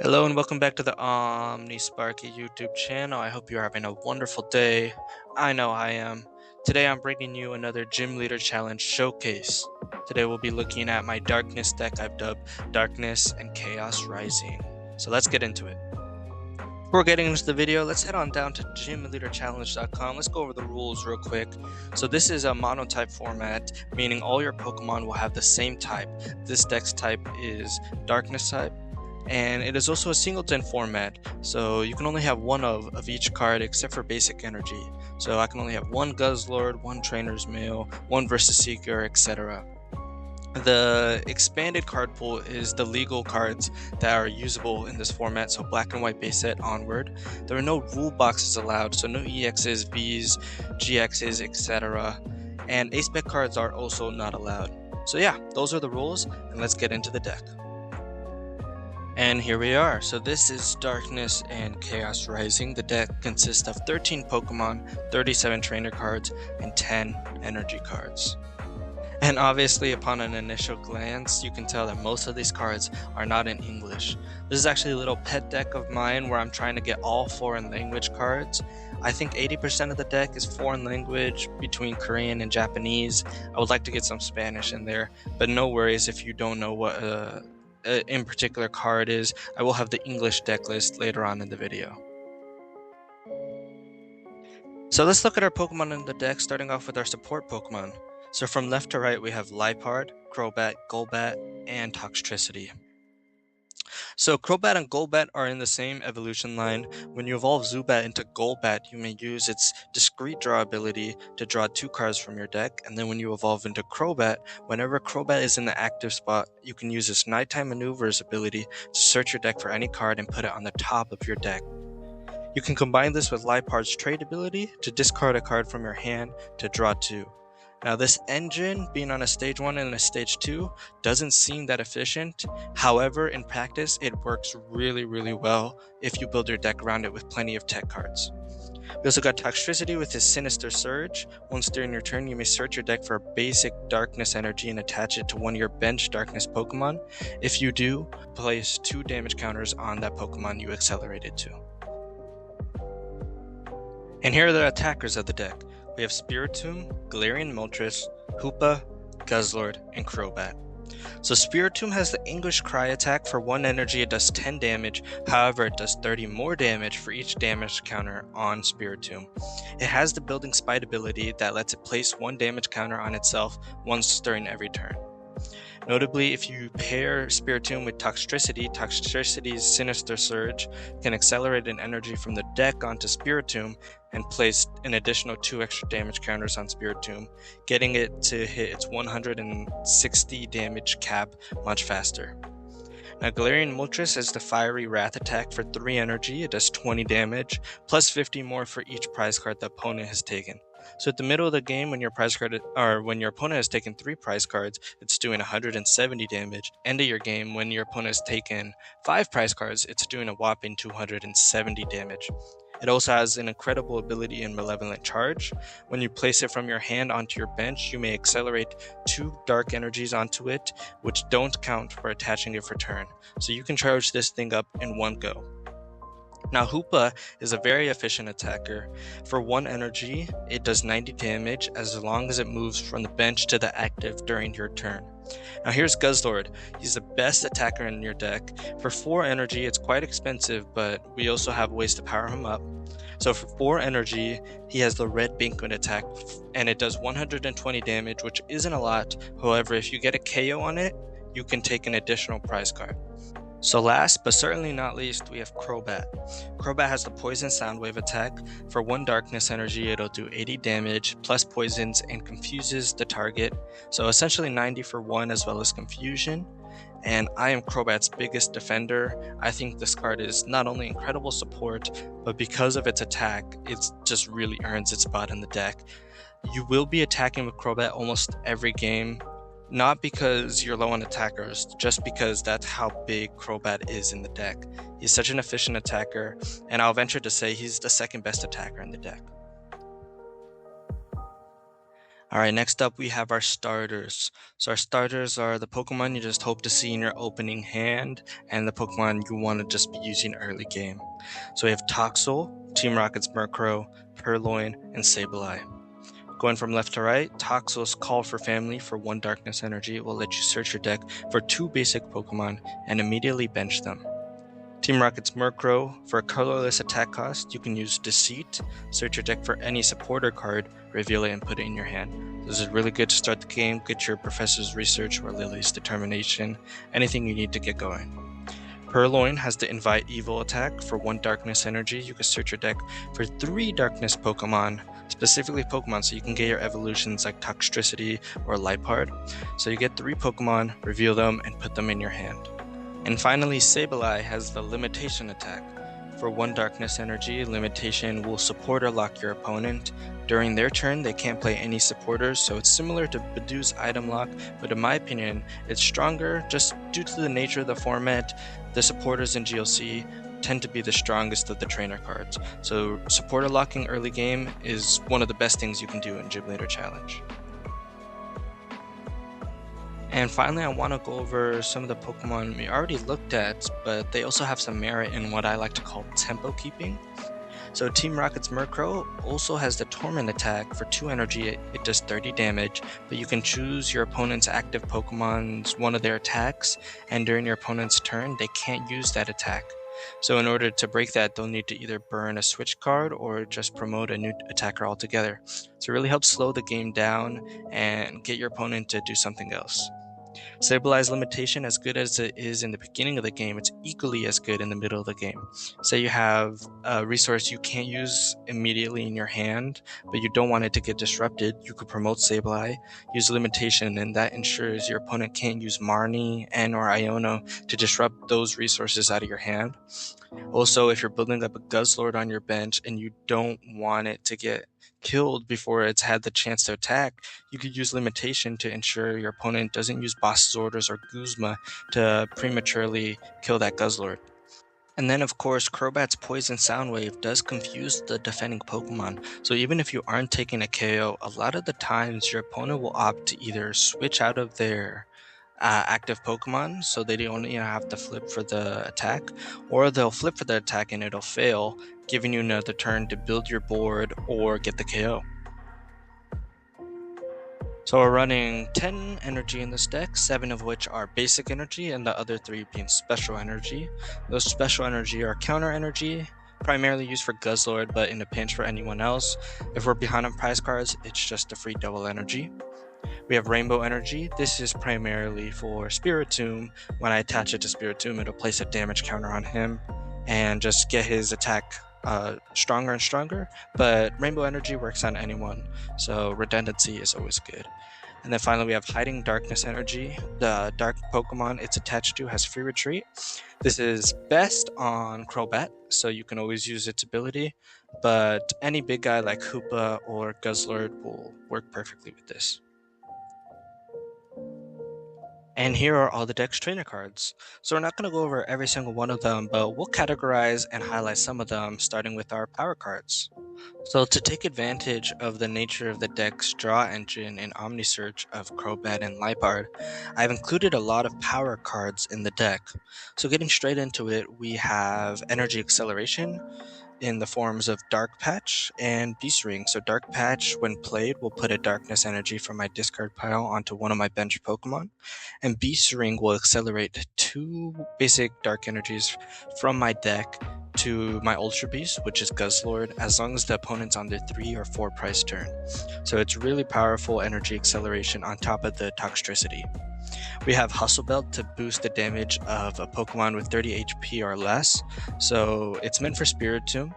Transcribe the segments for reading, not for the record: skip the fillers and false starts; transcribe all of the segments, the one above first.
Hello and welcome back to the Sparky YouTube channel. I hope you're having a wonderful day. I know I am. Today I'm bringing you another Gym Leader Challenge showcase. Today we'll be looking at my Darkness deck I've dubbed Darkness and Chaos Rising. So let's get into it. Before getting into the video, let's head on down to gymleaderchallenge.com. Let's go over the rules real quick. So this is a monotype format, meaning all your Pokemon will have the same type. This deck's type is Darkness type. And it is also a singleton format, so you can only have one of each card except for basic energy. So I can only have one Guzzlord, one Trainer's Mail, one Versus Seeker, etc. The expanded card pool is the legal cards that are usable in this format, so black and white base set onward. There are no rule boxes allowed, so no EXs, Vs, GXs, etc. And ace spec cards are also not allowed. So yeah, those are the rules, and let's get into the deck. And here we are. So this is Darkness and Chaos Rising. The deck consists of 13 Pokemon, 37 trainer cards, and 10 energy cards. And obviously, upon an initial glance, you can tell that most of these cards are not in English. This is actually a little pet deck of mine where I'm trying to get all foreign language cards. I think 80% of the deck is foreign language between Korean and Japanese. I would like to get some Spanish in there, but no worries if you don't know what in particular card is. I will have the English deck list later on in the video. So let's look at our Pokemon in the deck, starting off with our support Pokemon. So from left to right we have Liepard, Crobat, Golbat, and Toxtricity. So Crobat and Golbat are in the same evolution line. When you evolve Zubat into Golbat, you may use its discrete draw ability to draw 2 cards from your deck, and then when you evolve into Crobat, whenever Crobat is in the active spot, you can use its Nighttime Maneuvers ability to search your deck for any card and put it on the top of your deck. You can combine this with Liepard's trade ability to discard a card from your hand to draw 2. Now this engine, being on a stage 1 and a stage 2, doesn't seem that efficient. However, in practice, it works really well if you build your deck around it with plenty of tech cards. We also got Toxtricity with his Sinister Surge. Once during your turn, you may search your deck for a basic Darkness energy and attach it to one of your bench Darkness Pokemon. If you do, place 2 damage counters on that Pokemon you accelerated to. And here are the attackers of the deck. We have Spiritomb, Galarian Moltres, Hoopa, Guzzlord, and Crobat. So Spiritomb has the English Cry attack. For 1 energy it does 10 damage, however it does 30 more damage for each damage counter on Spiritomb. It has the Building Spite ability that lets it place 1 damage counter on itself once during every turn. Notably, if you pair Spiritomb with Toxtricity, Toxtricity's Sinister Surge can accelerate an energy from the deck onto Spiritomb and place an additional 2 extra damage counters on Spiritomb, getting it to hit its 160 damage cap much faster. Now Galarian Moltres has the Fiery Wrath attack. For 3 energy, it does 20 damage, plus 50 more for each prize card the opponent has taken. So at the middle of the game, when your opponent has taken 3 prize cards, it's doing 170 damage. End of your game, when your opponent has taken 5 prize cards, it's doing a whopping 270 damage. It also has an incredible ability in Malevolent Charge. When you place it from your hand onto your bench, you may accelerate 2 dark energies onto it, which don't count for attaching it for turn. So you can charge this thing up in one go. Now Hoopa is a very efficient attacker. For 1 energy, it does 90 damage as long as it moves from the bench to the active during your turn. Now here's Guzzlord. He's the best attacker in your deck. For 4 energy, it's quite expensive, but we also have ways to power him up. So for 4 energy, he has the Red Banquet attack, and it does 120 damage, which isn't a lot. However, if you get a KO on it, you can take an additional prize card. So last, but certainly not least, we have Crobat. Crobat has the Poison Soundwave attack. For 1 Darkness energy, it'll do 80 damage, plus poisons, and confuses the target. So essentially 90 for 1 as well as confusion. And I am Crobat's biggest defender. I think this card is not only incredible support, but because of its attack, it just really earns its spot in the deck. You will be attacking with Crobat almost every game. Not because you're low on attackers, just because that's how big Crobat is in the deck. He's such an efficient attacker, and I'll venture to say he's the 2nd best attacker in the deck. Alright, next up we have our starters. So our starters are the Pokemon you just hope to see in your opening hand, and the Pokemon you want to just be using early game. So we have Toxel, Team Rocket's Murkrow, Purloin, and Sableye. Going from left to right, Toxel's Call for Family for 1 Darkness Energy will let you search your deck for 2 basic Pokemon and immediately bench them. Team Rocket's Murkrow, for a colorless attack cost, you can use Deceit, search your deck for any supporter card, reveal it, and put it in your hand. This is really good to start the game, get your Professor's Research or Lily's Determination, anything you need to get going. Purloin has the Invite Evil attack. For 1 Darkness Energy, you can search your deck for 3 Darkness Pokemon, specifically Pokemon, so you can get your evolutions like Toxtricity or Liepard. So you get 3 Pokemon, reveal them, and put them in your hand. And finally, Sableye has the Limitation attack. For 1 Darkness Energy, Limitation will support or lock your opponent. During their turn, they can't play any supporters, so it's similar to Badoo's Item Lock, but in my opinion, it's stronger just due to the nature of the format. The supporters in GLC tend to be the strongest of the trainer cards, so supporter locking early game is one of the best things you can do in Gym Leader Challenge. And finally, I want to go over some of the Pokemon we already looked at, but they also have some merit in what I like to call tempo keeping. So Team Rocket's Murkrow also has the Torment attack. For 2 energy, it does 30 damage, but you can choose your opponent's active Pokemon's one of their attacks, and during your opponent's turn, they can't use that attack. So in order to break that, they'll need to either burn a switch card or just promote a new attacker altogether. So it really helps slow the game down and get your opponent to do something else. Sableye's Limitation, as good as it is in the beginning of the game, it's equally as good in the middle of the game. Say you have a resource you can't use immediately in your hand, but you don't want it to get disrupted, you could promote Sableye, use Limitation, and that ensures your opponent can't use Marnie and or Iono to disrupt those resources out of your hand. Also, if you're building up a Guzzlord on your bench and you don't want it to get killed before it's had the chance to attack, you could use Limitation to ensure your opponent doesn't use Boss's Orders or Guzma to prematurely kill that Guzzlord. And then, of course, Crobat's Poison Sound Wave does confuse the defending Pokemon, so even if you aren't taking a KO, a lot of the times your opponent will opt to either switch out of their active Pokemon, so they don't have to flip for the attack, or they'll flip for the attack and it'll fail, giving you another turn to build your board or get the KO. So we're running 10 energy in this deck, 7 of which are basic energy and the other 3 being special energy. Those special energy are counter energy, primarily used for Guzzlord, but in a pinch for anyone else. If we're behind on prize cards, it's just a free double energy. We have Rainbow Energy. This is primarily for Spiritomb. When I attach it to Spiritomb, it'll place a damage counter on him and just get his attack stronger and stronger. But Rainbow Energy works on anyone, so redundancy is always good. And then finally, we have Hiding Darkness Energy. The dark Pokemon it's attached to has free retreat. This is best on Crobat, so you can always use its ability, but any big guy like Hoopa or Guzzlord will work perfectly with this. And here are all the deck's trainer cards. So we're not going to go over every single one of them, but we'll categorize and highlight some of them, starting with our power cards. So to take advantage of the nature of the deck's draw engine and Omnisearch of Crobat and Liepard, I've included a lot of power cards in the deck. So getting straight into it, we have Energy Acceleration in the forms of Dark Patch and Beast Ring. So Dark Patch, when played, will put a Darkness Energy from my discard pile onto one of my bench Pokemon, and Beast Ring will accelerate 2 basic Dark Energies from my deck to my Ultra Beast, which is Guzzlord, as long as the opponent's on their 3 or 4 price turn. So it's really powerful energy acceleration on top of the Toxtricity. We have Hustle Belt to boost the damage of a Pokemon with 30 HP or less, so it's meant for Spiritomb,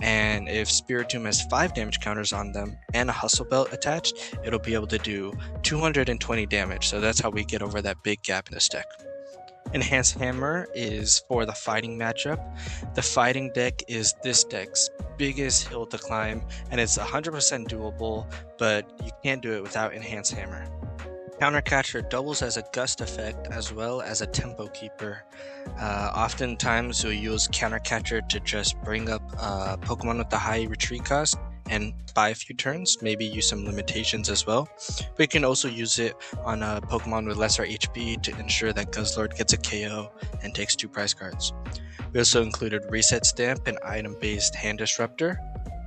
and if Spiritomb has 5 damage counters on them and a Hustle Belt attached, it'll be able to do 220 damage, so that's how we get over that big gap in this deck. Enhanced Hammer is for the fighting matchup. The fighting deck is this deck's biggest hill to climb, and it's 100% doable, but you can't do it without Enhanced Hammer. Countercatcher doubles as a gust effect as well as a tempo keeper. Oftentimes we'll use Countercatcher to just bring up Pokemon with the high retreat cost and buy a few turns, maybe use some limitations as well. But you can also use it on a Pokemon with lesser HP to ensure that Guzzlord gets a KO and takes 2 prize cards. We also included Reset Stamp and item-based Hand Disruptor,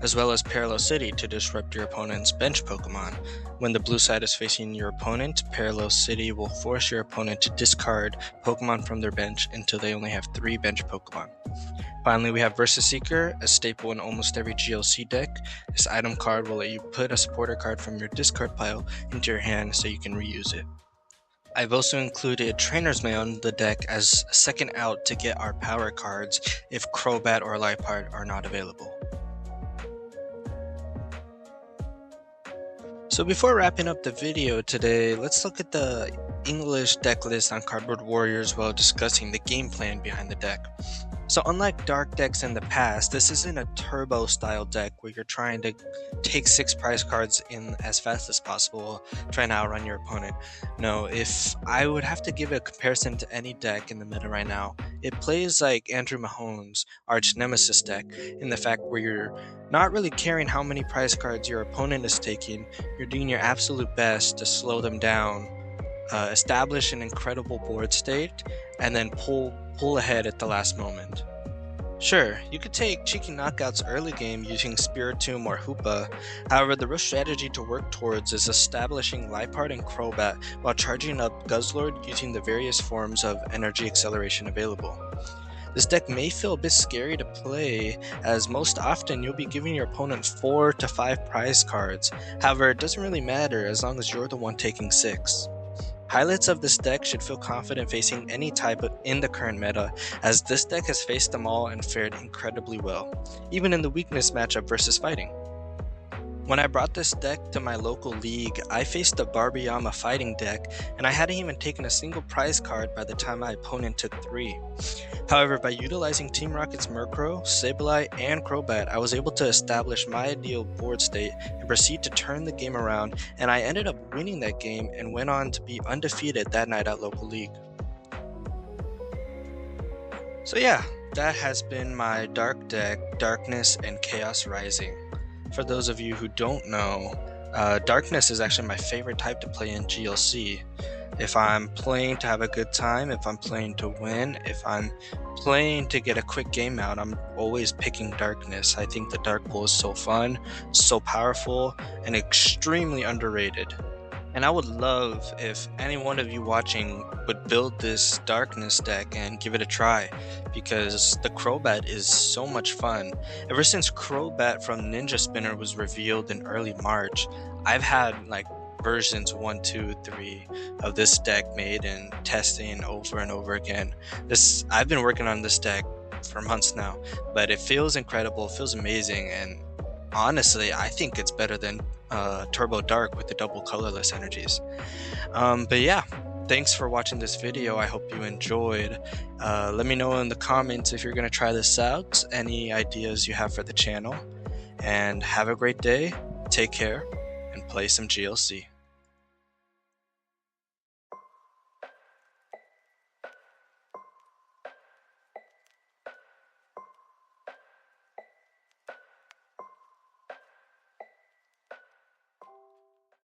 as well as Parallel City to disrupt your opponent's bench Pokemon. When the blue side is facing your opponent, Parallel City will force your opponent to discard Pokemon from their bench until they only have 3 bench Pokemon. Finally, we have Versus Seeker, a staple in almost every GLC deck. This item card will let you put a supporter card from your discard pile into your hand so you can reuse it. I've also included Trainer's Mail in the deck as a second out to get our power cards if Crobat or Liepard are not available. So before wrapping up the video today, let's look at the English deck list on Cardboard Warriors while discussing the game plan behind the deck. So unlike dark decks in the past, this isn't a turbo style deck where you're trying to take 6 prize cards in as fast as possible, trying to outrun your opponent. No, if I would have to give a comparison to any deck in the meta right now, it plays like Andrew Mahone's Arch Nemesis deck in the fact where you're not really caring how many prize cards your opponent is taking, you're doing your absolute best to slow them down, establish an incredible board state, and then pull ahead at the last moment. Sure, you could take cheeky knockouts early game using Spiritomb or Hoopa, however the real strategy to work towards is establishing Liepard and Crobat while charging up Guzzlord using the various forms of energy acceleration available. This deck may feel a bit scary to play, as most often you'll be giving your opponent 4 to 5 prize cards, however it doesn't really matter as long as you're the one taking 6. Highlights of this deck should feel confident facing any type in the current meta, as this deck has faced them all and fared incredibly well, even in the weakness matchup versus fighting. When I brought this deck to my local league, I faced a Barbayama fighting deck, and I hadn't even taken a single prize card by the time my opponent took 3. However, by utilizing Team Rocket's Murkrow, Sableye, and Crobat, I was able to establish my ideal board state and proceed to turn the game around, and I ended up winning that game and went on to be undefeated that night at local league. So yeah, that has been my dark deck, Darkness and Chaos Rising. For those of you who don't know, Darkness is actually my favorite type to play in GLC. If I'm playing to have a good time, if I'm playing to win, if I'm playing to get a quick game out, I'm always picking Darkness. I think the Dark Pool is so fun, so powerful, and extremely underrated. And I would love if any one of you watching would build this Darkness deck and give it a try, because the Crobat is so much fun. Ever since Crobat from Ninja Spinner was revealed in early March, I've had versions 1, 2, 3 of this deck made and testing over and over again. I've been working on this deck for months now, but it feels incredible, it feels amazing, and honestly, I think it's better than Turbo Dark with the double colorless energies. But yeah, thanks for watching this video. I hope you enjoyed. Let me know in the comments if you're going to try this out, any ideas you have for the channel, and have a great day, take care, and play some GLC.